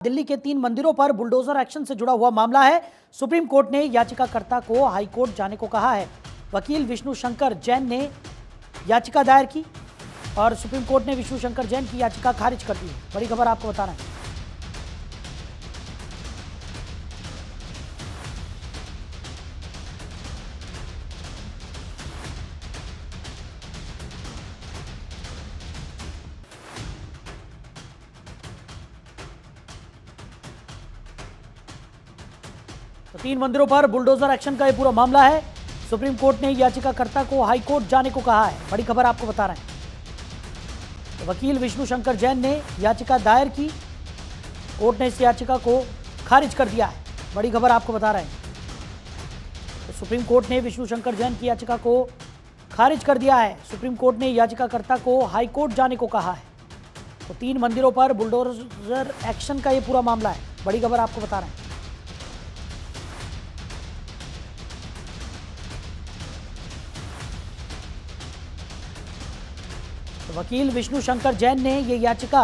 दिल्ली के 3 मंदिरों पर बुलडोजर एक्शन से जुड़ा हुआ मामला है। सुप्रीम कोर्ट ने याचिकाकर्ता को हाई कोर्ट जाने को कहा है। वकील विष्णु शंकर जैन ने याचिका दायर की और सुप्रीम कोर्ट ने विष्णु शंकर जैन की याचिका खारिज कर दी है। बड़ी खबर आपको बता रहे हैं। तो 3 मंदिरों पर बुलडोजर एक्शन का यह पूरा मामला है। सुप्रीम कोर्ट ने याचिकाकर्ता को हाई कोर्ट जाने को कहा है। बड़ी खबर आपको बता रहे हैं। तो वकील विष्णु शंकर जैन ने याचिका दायर की, कोर्ट ने इस याचिका को खारिज कर दिया है। बड़ी खबर आपको बता रहे हैं। तो सुप्रीम कोर्ट ने विष्णु शंकर जैन की याचिका को खारिज कर दिया है। सुप्रीम कोर्ट ने याचिकाकर्ता को हाई कोर्ट जाने को कहा है। तो 3 मंदिरों पर बुलडोजर एक्शन का यह पूरा मामला है। बड़ी खबर आपको बता रहे हैं। तो वकील विष्णु शंकर जैन ने यह याचिका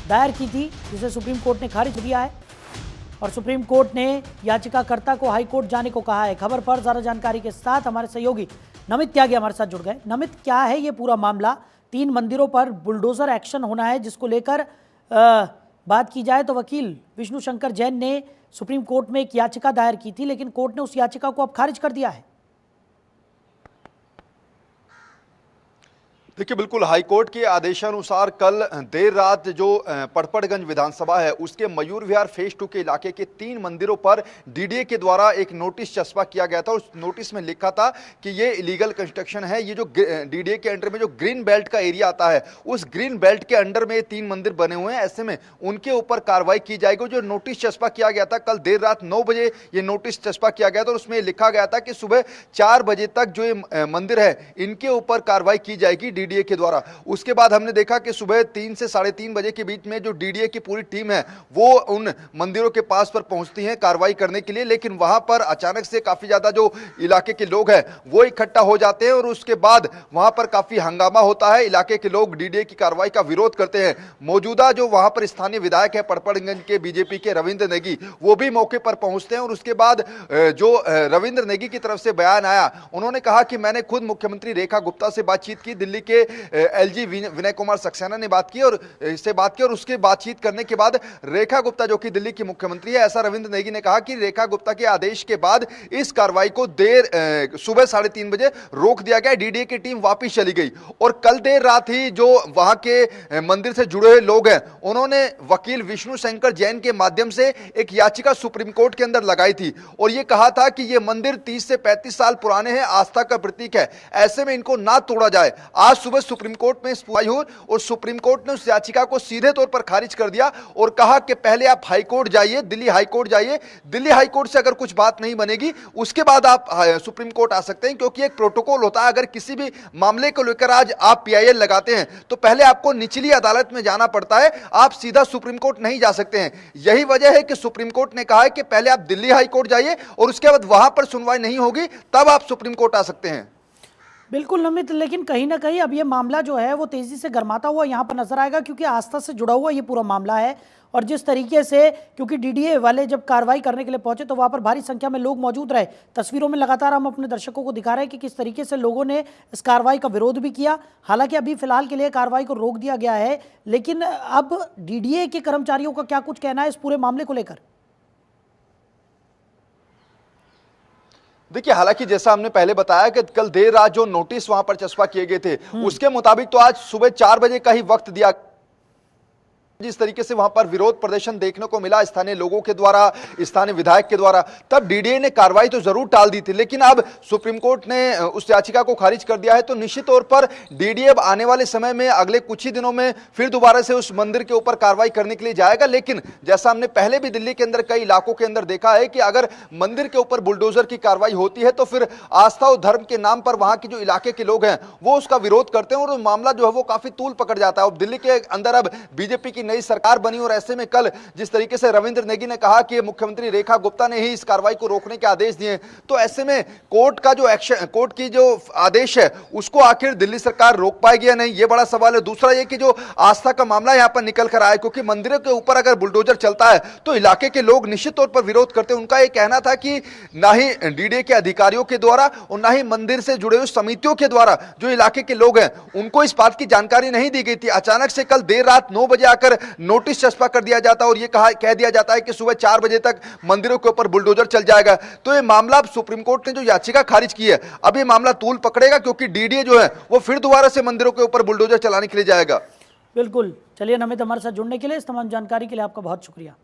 दायर की थी, जिसे सुप्रीम कोर्ट ने खारिज किया है और सुप्रीम कोर्ट ने याचिकाकर्ता को हाई कोर्ट जाने को कहा है। खबर पर ज्यादा जानकारी के साथ हमारे सहयोगी नमित त्यागी हमारे साथ जुड़ गए। नमित, क्या है ये पूरा मामला? 3 मंदिरों पर बुलडोजर एक्शन होना है, जिसको लेकर बात की जाए तो वकील विष्णु शंकर जैन ने सुप्रीम कोर्ट में एक याचिका दायर की थी, लेकिन कोर्ट ने उस याचिका को अब खारिज कर दिया है। देखिए, बिल्कुल हाईकोर्ट के आदेशानुसार कल देर रात जो पड़पड़गंज विधानसभा है उसके मयूर विहार फेज 2 के इलाके के 3 मंदिरों पर डीडीए के द्वारा एक नोटिस चस्पा किया गया था। उस नोटिस में लिखा था कि ये इलीगल कंस्ट्रक्शन है। ये जो डीडीए के अंडर में जो ग्रीन बेल्ट का एरिया आता है, उस ग्रीन बेल्ट के अंडर में 3 मंदिर बने हुए हैं। ऐसे में उनके ऊपर कार्रवाई की जाएगी। जो नोटिस चस्पा किया गया था कल देर रात 9 बजे ये नोटिस चस्पा किया गया था और उसमें लिखा गया था कि सुबह 4 बजे तक जो ये मंदिर है इनके ऊपर कार्रवाई की जाएगी डीडीए के द्वारा। उसके बाद हमने देखा कि सुबह 3 से 3:30 बजे के बीच में जो डीडीए की पूरी टीम है वो उन मंदिरों के पास पर पहुंचती है कार्रवाई करने के लिए, लेकिन वहां पर अचानक से काफी ज्यादा जो इलाके के लोग हैं वो इकट्ठा हो जाते हैं और उसके बाद वहां पर काफी हंगामा होता है। इलाके के लोग डीडीए की कार्रवाई का विरोध करते हैं। मौजूदा जो वहां पर स्थानीय विधायक है पड़पड़गंज के बीजेपी के रविंद्र नेगी, वो भी मौके पर पहुंचते हैं और उसके बाद जो रविंद्र नेगी की तरफ से बयान आया, उन्होंने कहा कि मैंने खुद मुख्यमंत्री रेखा गुप्ता से बातचीत की, दिल्ली के एलजी विनय कुमार सक्सेना ने बात की और इससे बात की और उसके बातचीत करने के बाद रेखा गुप्ता जो कि दिल्ली की मुख्यमंत्री है, ऐसा रविंद्र नेगी ने कहा कि रेखा गुप्ता के आदेश के बाद इस कार्रवाई को सुबह 3:30 बजे रोक दिया गया। डीडीए की टीम वापस चली गई और कल देर रात ही जो वहां के मंदिर से जुड़े हुए लोग हैं उन्होंने वकील विष्णु शंकर जैन के माध्यम से एक याचिका सुप्रीम कोर्ट के अंदर लगाई थी और यह कहा था कि यह मंदिर 30 से 35 साल पुराने हैं, आस्था का प्रतीक है, ऐसे में इनको ना तोड़ा जाए। आज सुबह सुप्रीम कोर्ट में सुनवाई हुई और सुप्रीम कोर्ट ने उस याचिका को सीधे तौर पर खारिज कर दिया और कहा कि पहले आप हाई कोर्ट जाइए, दिल्ली हाई कोर्ट जाइए, दिल्ली हाई कोर्ट से अगर कुछ बात नहीं बनेगी उसके बाद आप सुप्रीम कोर्ट आ सकते हैं, क्योंकि एक प्रोटोकॉल होता है। अगर किसी भी मामले को लेकर आज आप पीआईएल लगाते हैं तो पहले आपको निचली अदालत में जाना पड़ता है, आप सीधा सुप्रीम कोर्ट नहीं जा सकते हैं। यही वजह है कि सुप्रीम कोर्ट ने कहा है कि पहले आप दिल्ली हाई कोर्ट जाइए और उसके बाद वहां पर सुनवाई नहीं होगी तब आप सुप्रीम कोर्ट आ सकते हैं। बिल्कुल नमित, लेकिन कहीं ना कहीं अब ये मामला जो है वो तेजी से गर्माता हुआ यहाँ पर नजर आएगा, क्योंकि आस्था से जुड़ा हुआ ये पूरा मामला है और जिस तरीके से, क्योंकि डीडीए वाले जब कार्रवाई करने के लिए पहुंचे तो वहां पर भारी संख्या में लोग मौजूद रहे। तस्वीरों में लगातार हम अपने दर्शकों को दिखा रहे हैं कि किस तरीके से लोगों ने इस कार्रवाई का विरोध भी किया। हालांकि अभी फिलहाल के लिए कार्रवाई को रोक दिया गया है, लेकिन अब डीडीए के कर्मचारियों का क्या कुछ कहना है इस पूरे मामले को लेकर? देखिए, हालांकि जैसा हमने पहले बताया कि कल देर रात जो नोटिस वहां पर चस्पा किए गए थे उसके मुताबिक तो आज सुबह 4 बजे का ही वक्त दिया। जिस तरीके से वहां पर विरोध प्रदर्शन देखने को मिला स्थानीय लोगों के द्वारा, स्थानीय विधायक के द्वारा, तब डीडीए ने कार्रवाई तो जरूर टाल दी थी, लेकिन अब सुप्रीम कोर्ट ने उस याचिका को खारिज कर दिया है। तो निश्चित तौर पर डीडीए अब आने वाले समय में अगले कुछ ही दिनों में फिर दोबारा से उस मंदिर के ऊपर कार्रवाई करने के लिए जाएगा। लेकिन जैसा हमने पहले भी दिल्ली के अंदर कई इलाकों के अंदर देखा है कि अगर मंदिर के ऊपर बुलडोजर की कार्रवाई होती है तो फिर आस्था और धर्म के नाम पर वहां के जो इलाके के लोग हैं वो उसका विरोध करते हैं और मामला जो है वो काफी तूल पकड़ जाता है। और दिल्ली के अंदर अब बीजेपी की नई सरकार बनी और ऐसे में कल जिस तरीके से रविंद्र नेगी ने कहा कि मुख्यमंत्री रेखा गुप्ता ने ही इस कार्रवाई को रोकने के आदेश दिए, तो ऐसे में कोर्ट का जो एक्शन, कोर्ट की जो आदेश है उसको आखिर दिल्ली सरकार रोक पाएगी या नहीं, ये बड़ा सवाल है। दूसरा ये कि जो आस्था का मामला यहाँ पर निकल कर आया, क्योंकि मंदिरों के ऊपर अगर बुलडोजर चलता है तो इलाके के लोग निश्चित तौर पर विरोध करते हैं। उनका ये कहना था कि ना ही डीडीए के अधिकारियों के द्वारा और ना ही मंदिर से जुड़े हुए समितियों के द्वारा जो इलाके के लोग हैं उनको इस बात की जानकारी नहीं दी गई थी। अचानक से कल देर रात 9 बजे आकर नोटिस चस्पा कर दिया जाता है और ये कह दिया जाता है कि सुबह 4 बजे तक मंदिरों के ऊपर बुलडोजर चल जाएगा। तो ये मामला अब सुप्रीम कोर्ट ने जो याचिका खारिज की है, अब ये मामला तूल पकड़ेगा, क्योंकि डीडीए जो है वो फिर दोबारा से मंदिरों के ऊपर बुलडोजर चलाने के लिए जाएगा। बिल्कुल। चलिए नमित, हमारे साथ जुड़ने के लिए, इस तमाम जानकारी के लिए आपका बहुत शुक्रिया।